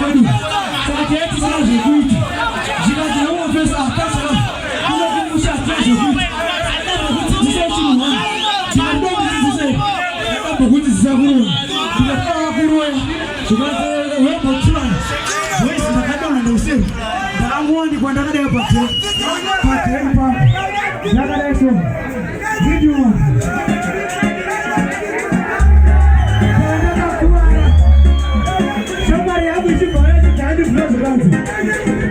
kwedu. Saka yetu sana zikuiti. Jikazi na uwa pesa akasa. Kuna kumusha kesho kuiti. Kuti zise chini wani. Jikadongi zise. Kuti zise kuru. Jikadongi kuru. Jikazi wepo chulani. Wezi nakadona na usiru. Daangwani kwa ndakada ya pate. Pate ya mpa. Nakada ya somo. Video. Somebody have to see my head and